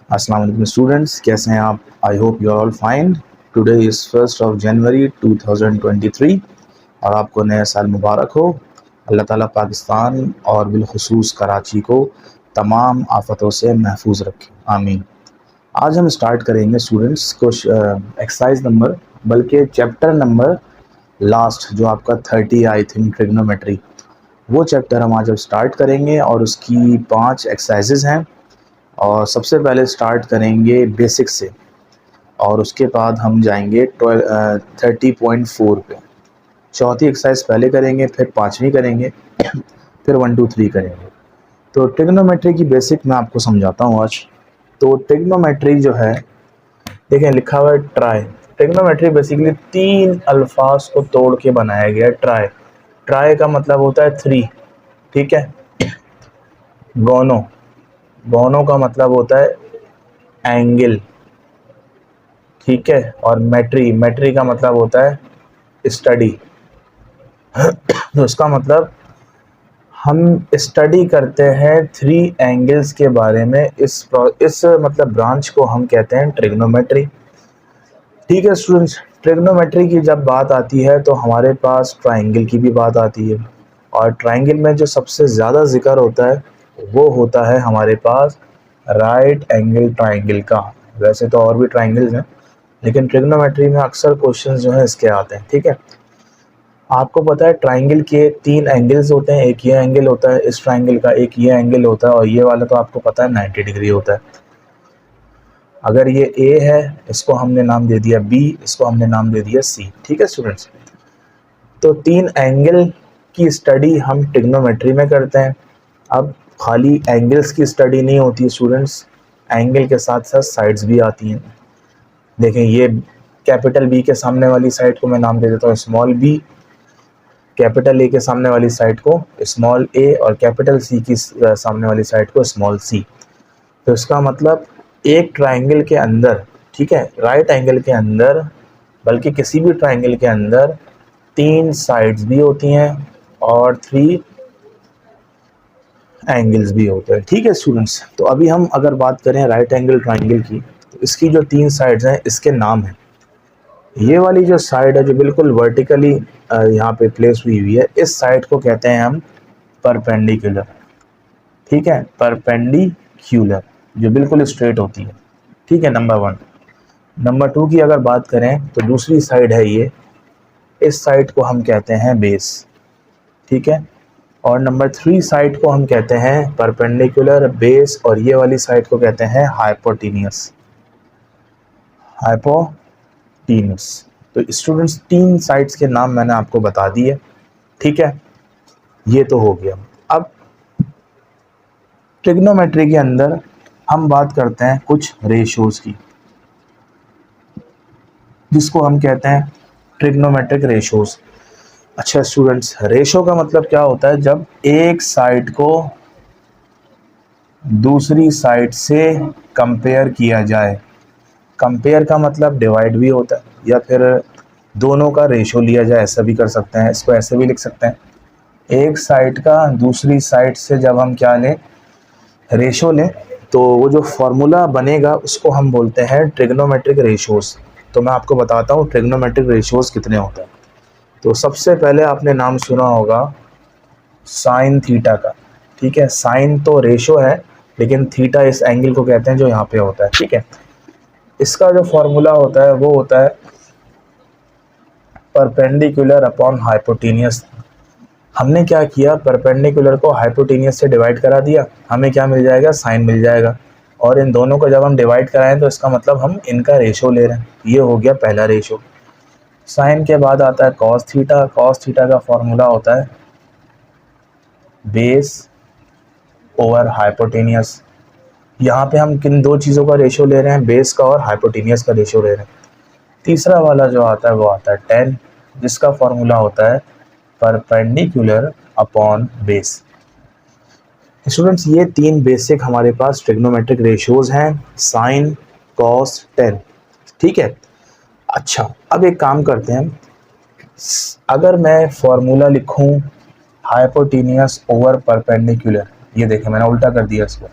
अस्सलाम वालेकुम स्टूडेंट्स, कैसे हैं आप? I hope you are all fine. Today is 1 January 2023 और आपको नया साल मुबारक हो। अल्लाह ताला पाकिस्तान और बिलखुसूस कराची को तमाम आफतों से महफूज रखे, आमीन। आज हम स्टार्ट करेंगे स्टूडेंट्स को एक्सरसाइज नंबर, बल्कि चैप्टर नंबर लास्ट जो आपका 30 आई थिंक ट्रिग्नोमेट्री, वो चैप्टर हम आज अब स्टार्ट करेंगे और उसकी 5 एक्सरसाइजेज हैं। और सबसे पहले स्टार्ट करेंगे बेसिक से और उसके बाद हम जाएंगे 30.4 पे। चौथी एक्सरसाइज पहले करेंगे, फिर पाँचवीं करेंगे, फिर 1 2 3 करेंगे। तो ट्रिग्नोमेट्री की बेसिक मैं आपको समझाता हूँ आज। तो ट्रिग्नोमेट्री जो है, देखें लिखा हुआ है ट्राई। ट्रिग्नोमेट्री बेसिकली 3 अल्फाज को तोड़ के बनाया गया है। ट्राई, ट्राई का मतलब होता है 3, ठीक है। गोनो, गोनो का मतलब होता है एंगल, ठीक है। और मेट्री, मेट्री का मतलब होता है स्टडी। तो इसका मतलब हम स्टडी करते हैं 3 एंगल्स के बारे में। इस मतलब ब्रांच को हम कहते हैं ट्रिग्नोमेट्री, ठीक है स्टूडेंट्स। ट्रिग्नोमेट्री की जब बात आती है तो हमारे पास ट्राइंगल की भी बात आती है, और ट्राइंगल में जो सबसे ज़्यादा जिक्र होता है वो होता है हमारे पास राइट एंगल ट्राइंगल का। वैसे तो और भी ट्राइंगल्स हैं, लेकिन ट्रिग्नोमेट्री में अक्सर क्वेश्चंस जो है इसके आते हैं, ठीक है। आपको पता है ट्राइंगल के 3 एंगल्स होते हैं। एक ये एंगल होता है इस ट्राइंगल का, एक ये एंगल होता है, और ये वाला तो आपको पता है 90 डिग्री होता है। अगर ये ए है, इसको हमने नाम दे दिया बी, इसको हमने नाम दे दिया सी, ठीक है स्टूडेंट्स। तो 3 एंगल की स्टडी हम ट्रिग्नोमेट्री में करते हैं। अब खाली एंगल्स की स्टडी नहीं होती है स्टूडेंट्स, एंगल के साथ साथ साइड्स भी आती हैं। देखें, ये कैपिटल बी के सामने वाली साइड को मैं नाम दे देता हूँ स्मॉल बी, कैपिटल ए के सामने वाली साइड को स्मॉल ए, और कैपिटल सी की सामने वाली साइड को स्मॉल सी। तो इसका मतलब एक ट्राइंगल के अंदर, ठीक है, राइट एंगल के अंदर, बल्कि किसी भी ट्राइंगल के अंदर 3 साइड्स भी होती हैं और 3 एंगल्स भी होते हैं, ठीक है स्टूडेंट्स। तो अभी हम अगर बात करें राइट एंगल ट्राइंगल की, तो इसकी जो 3 साइड्स हैं इसके नाम हैं। ये वाली जो साइड है जो बिल्कुल वर्टिकली यहाँ पे प्लेस हुई हुई है, इस साइड को कहते हैं हम परपेंडिकुलर, ठीक है, परपेंडिकुलर, जो बिल्कुल स्ट्रेट होती है, ठीक है, नंबर 1। नंबर 2 की अगर बात करें तो दूसरी साइड है ये, इस साइड को हम कहते हैं बेस, ठीक है। और नंबर 3 साइड को हम कहते हैं परपेंडिकुलर, बेस, और ये वाली साइड को कहते हैं हाइपोटेनियस, हाइपोटेनियस। तो स्टूडेंट्स 3 साइड्स के नाम मैंने आपको बता दिए, ठीक है। ये तो हो गया। अब ट्रिग्नोमेट्री के अंदर हम बात करते हैं कुछ रेशोज की, जिसको हम कहते हैं ट्रिग्नोमेट्रिक रेशोज। अच्छा स्टूडेंट्स, रेशो का मतलब क्या होता है? जब एक साइड को दूसरी साइड से कंपेयर किया जाए। कंपेयर का मतलब डिवाइड भी होता है, या फिर दोनों का रेशो लिया जाए, ऐसा भी कर सकते हैं, इसको ऐसे भी लिख सकते हैं। एक साइड का दूसरी साइड से जब हम क्या लें, रेशो लें, तो वो जो फॉर्मूला बनेगा उसको हम बोलते हैं ट्रिग्नोमेट्रिक रेशोज। तो मैं आपको बताता हूँ ट्रिग्नोमेट्रिक रेशोज कितने होते हैं। तो सबसे पहले आपने नाम सुना होगा साइन थीटा का, ठीक है। साइन तो रेशो है, लेकिन थीटा इस एंगल को कहते हैं जो यहाँ पे होता है, ठीक है। इसका जो फॉर्मूला होता है वो होता है परपेंडिकुलर अपॉन हाइपोटेनियस। हमने क्या किया, परपेंडिकुलर को हाइपोटेनियस से डिवाइड करा दिया, हमें क्या मिल जाएगा, साइन मिल जाएगा। और इन दोनों को जब हम डिवाइड कराएं तो इसका मतलब हम इनका रेशो ले रहे हैं। ये हो गया पहला रेशो। साइन के बाद आता है कॉस थीटा। कॉस थीटा का फॉर्मूला होता है बेस ओवर हाइपोटेनियस। यहाँ पे हम किन 2 चीज़ों का रेशो ले रहे हैं, बेस का और हाइपोटेनियस का रेशो ले रहे हैं। तीसरा वाला जो आता है वो आता है tan, जिसका फॉर्मूला होता है परपेंडिकुलर अपॉन बेस। स्टूडेंट्स, ये 3 बेसिक हमारे पास ट्रिग्नोमेट्रिक रेशियोज हैं, साइन, कॉस, tan, ठीक है। अच्छा, अब एक काम करते हैं, अगर मैं फॉर्मूला लिखूं हाइपोटेनियस ओवर परपेंडिकुलर, ये देखें मैंने उल्टा कर दिया इसको,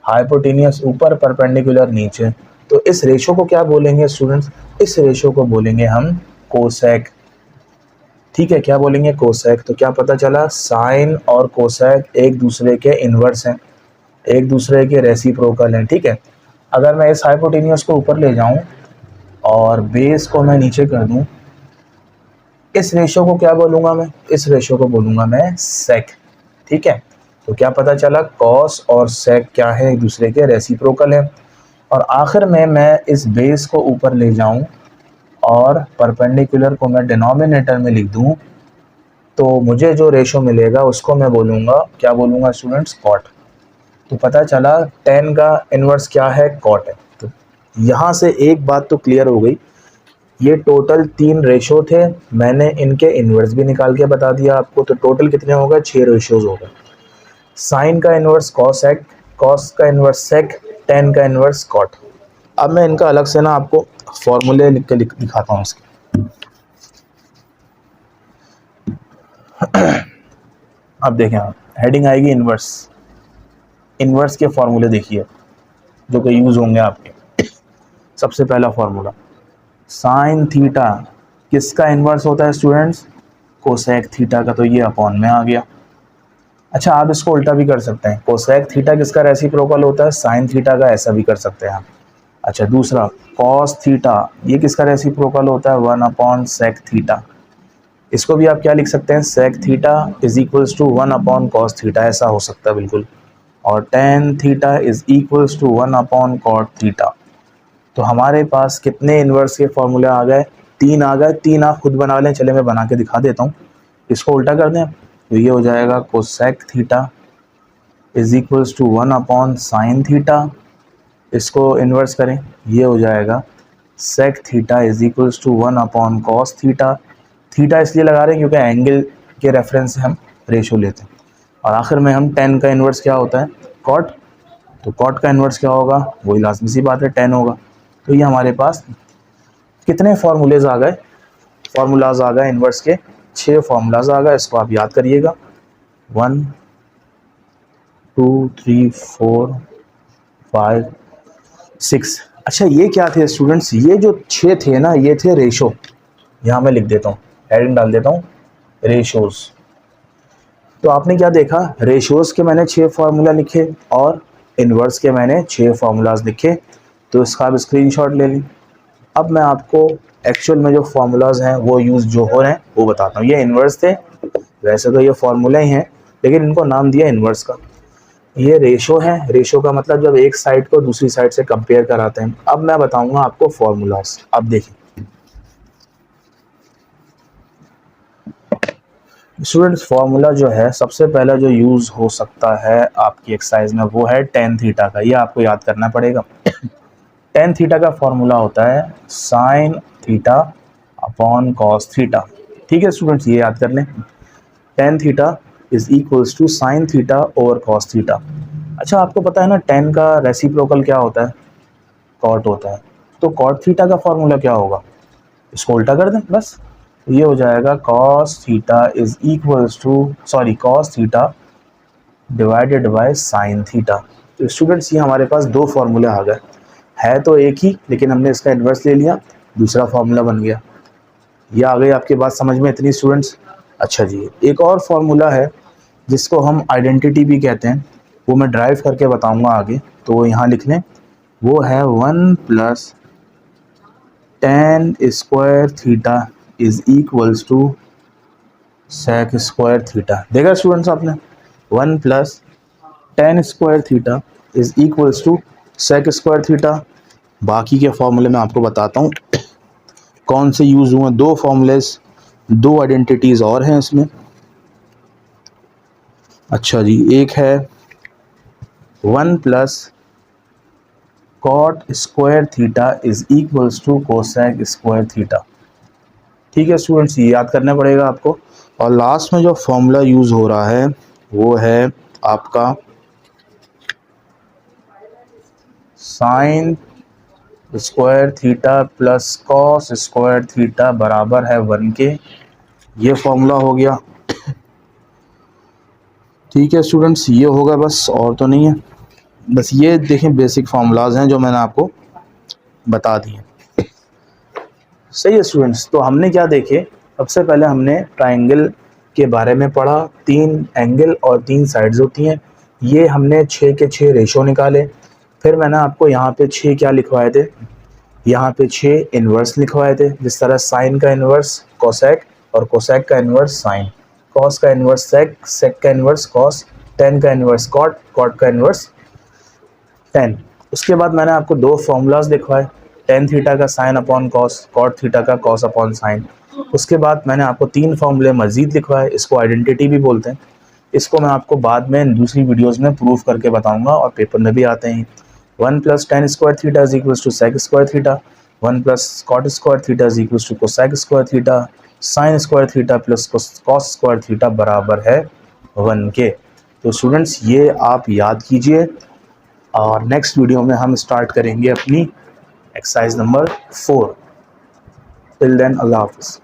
हाइपोटेनियस ऊपर, परपेंडिकुलर नीचे। तो इस रेशो को क्या बोलेंगे स्टूडेंट्स? इस रेशो को बोलेंगे हम कोसेक। ठीक है, क्या बोलेंगे? कोसेक। तो क्या पता चला? साइन और कोसेक एक दूसरे के इन्वर्स हैं, एक दूसरे के रेसिप्रोकल हैं। ठीक है, अगर मैं इस हाइपोटेनियस को ऊपर ले जाऊं और बेस को मैं नीचे कर दूं, इस रेशो को क्या बोलूँगा मैं? इस रेशो को बोलूँगा मैं सेक। ठीक है, तो क्या पता चला? कॉस और सेक क्या है? एक दूसरे के रेसिप्रोकल है। और आखिर में मैं इस बेस को ऊपर ले जाऊं और परपेंडिकुलर को मैं डिनोमिनेटर में लिख दूं, तो मुझे जो रेशो मिलेगा उसको मैं बोलूँगा, क्या बोलूँगा स्टूडेंट्स? कॉट। तो पता चला 10 का इन्वर्स क्या है? कॉट है। तो यहाँ से एक बात तो क्लियर हो गई, ये टोटल 3 रेशो थे, मैंने इनके इन्वर्स भी निकाल के बता दिया आपको। तो टोटल कितने हो गए? 6 रेशोज हो गए। साइन का इन्वर्स कॉसेक, कॉस का इन्वर्स सेक, टेन का इन्वर्स कॉट। अब मैं इनका अलग से ना आपको फॉर्मूले लिख के दिखाता हूँ इसके। अब देखें आप, हेडिंग आएगी इन्वर्स। इन्वर्स के फॉर्मूले देखिए जो कि यूज़ होंगे आपके। सबसे पहला फॉर्मूला, साइन थीटा किसका इन्वर्स होता है स्टूडेंट्स? कोसेक थीटा का। तो ये अपॉन में आ गया। अच्छा, आप इसको उल्टा भी कर सकते हैं, कोसेक थीटा किसका रेसिप्रोकल होता है? साइन थीटा का। ऐसा भी कर सकते हैं आप। अच्छा, दूसरा कॉस थीटा, ये किसका रेसिप्रोकल होता है? 1 अपॉन सेक थीटा। इसको भी आप क्या लिख सकते हैं? Sec theta is equals to 1 upon cos theta, ऐसा हो सकता है बिल्कुल। और tan theta is equals to 1 upon cot theta. तो हमारे पास कितने इन्वर्स के फॉर्मूले आ गए? 3 आ गए। 3 आप खुद बना लें, चले मैं बना के दिखा देता हूँ। इसको उल्टा कर दें तो ये हो जाएगा cosec theta is equals to 1 upon sine theta. इसको इन्वर्स करें, ये हो जाएगा sec theta is equals to 1 upon cos theta. Theta इसलिए लगा रहे हैं क्योंकि एंगल के रेफरेंस से हम रेशो लेते हैं। और आखिर में हम 10 का इन्वर्स क्या होता है? कॉट। तो कॉट का इन्वर्स क्या होगा? वही लाजमी सी बात है, 10 होगा। तो ये हमारे पास कितने फार्मूलेज आ गए? फार्मूलाज आ गए इन्वर्स के 6 फार्मूलाज आ गए। इसको आप याद करिएगा, 1 2 3 4 5 6। अच्छा, ये क्या थे स्टूडेंट्स? ये जो 6 थे ना, ये थे रेशो। यहाँ मैं लिख देता हूँ, हेडिंग डाल देता हूँ, रेशोज। तो आपने क्या देखा? रेशोज के मैंने 6 फार्मूला लिखे और इन्वर्स के मैंने 6 फार्मूलाज लिखे। तो इसका आप स्क्रीनशॉट ले लें। अब मैं आपको एक्चुअल में जो फार्मूलाज हैं वो यूज़ जो हो रहे हैं वो बताता हूँ। ये इन्वर्स थे, वैसे तो ये फार्मूले ही हैं, लेकिन इनको नाम दिया इन्वर्स का। ये रेशो है। रेशो का मतलब जब एक साइड को दूसरी साइड से कंपेयर कराते हैं। अब मैं बताऊंगा आपको फार्मूलाज। अब देखिए स्टूडेंट्स, फार्मूला जो है सबसे पहला जो यूज़ हो सकता है आपकी एक्सरसाइज में वो है टेन थीटा का। ये आपको याद करना पड़ेगा। टेन थीटा का फॉर्मूला होता है sine theta upon cos theta. ठीक है स्टूडेंट्स, ये याद कर लें। Tan theta is equals to sine theta over cos theta. अच्छा, आपको पता है ना टेन का रेसिप्रोकल क्या होता है? कॉट होता है। तो कॉट थीटा का फॉर्मूला क्या होगा? इसको उल्टा कर दें बस। ये हो जाएगा cos theta is equals to, sorry, cos theta divided by sine theta. तो स्टूडेंट्स, ये हमारे पास 2 फार्मूले आ गए। है तो एक ही, लेकिन हमने इसका इन्वर्स ले लिया, दूसरा फार्मूला बन गया। ये आ गई आपकी बात समझ में इतनी स्टूडेंट्स? अच्छा जी, एक और फार्मूला है जिसको हम आइडेंटिटी भी कहते हैं, वो मैं ड्राइव करके बताऊंगा आगे। तो यहाँ लिख लें, वो है 1 plus tan square theta is equals to sec square theta. देखा स्टूडेंट्स आपने? 1 plus tan square theta is equals to sec square theta. बाकी के फॉर्मूले मैं आपको बताता हूँ कौन से यूज़ हुए। 2 फॉर्मूलेस, 2 आइडेंटिटीज़ और हैं इसमें। अच्छा जी, एक है 1 plus cot square theta is equals to cosec square theta. ठीक है स्टूडेंट्स, ये याद करना पड़ेगा आपको। और लास्ट में जो फॉर्मूला यूज़ हो रहा है वो है आपका sign square theta plus cos square theta बराबर है 1 के। ये फॉर्मूला हो गया। ठीक है स्टूडेंट्स, ये होगा बस, और तो नहीं है। बस ये देखें बेसिक फार्मूलाज हैं जो मैंने आपको बता दिए। सही है स्टूडेंट्स, तो हमने क्या देखे, सबसे पहले हमने ट्राइंगल के बारे में पढ़ा। 3 एंगल और 3 साइड्स होती हैं, ये हमने 6 के 6 रेशो निकाले। फिर मैंने आपको यहाँ पे 6 क्या लिखवाए थे, यहाँ पे 6 इन्वर्स लिखवाए थे, जिस तरह साइन का इन्वर्स कोसेक और कोसेक का इन्वर्स साइन, कॉस का इन्वर्स सेक, सेक का इन्वर्स कॉस, टेन का इन्वर्स कॉट, कॉट का इन्वर्स टेन। उसके बाद मैंने आपको 2 फॉर्मूलाज लिखवाए, टेन थीटा का sine upon cos, cot theta का कॉस अपॉन साइन। उसके बाद मैंने आपको 3 फॉर्मूले मज़ीद लिखवाए, इसको आइडेंटिटी भी बोलते हैं। इसको मैं आपको बाद में दूसरी वीडियोज़ में प्रूफ करके बताऊँगा और पेपर में भी आते हैं। 1 + tan square theta is equals to sec square theta, 1 + cot square theta is equals to cosec square theta, sine square theta plus cos square theta बराबर है 1 के। तो स्टूडेंट्स ये आप याद कीजिए, और नेक्स्ट वीडियो में हम स्टार्ट करेंगे अपनी एक्सरसाइज नंबर 4। टिल देन अल्लाह हाफ़िज़।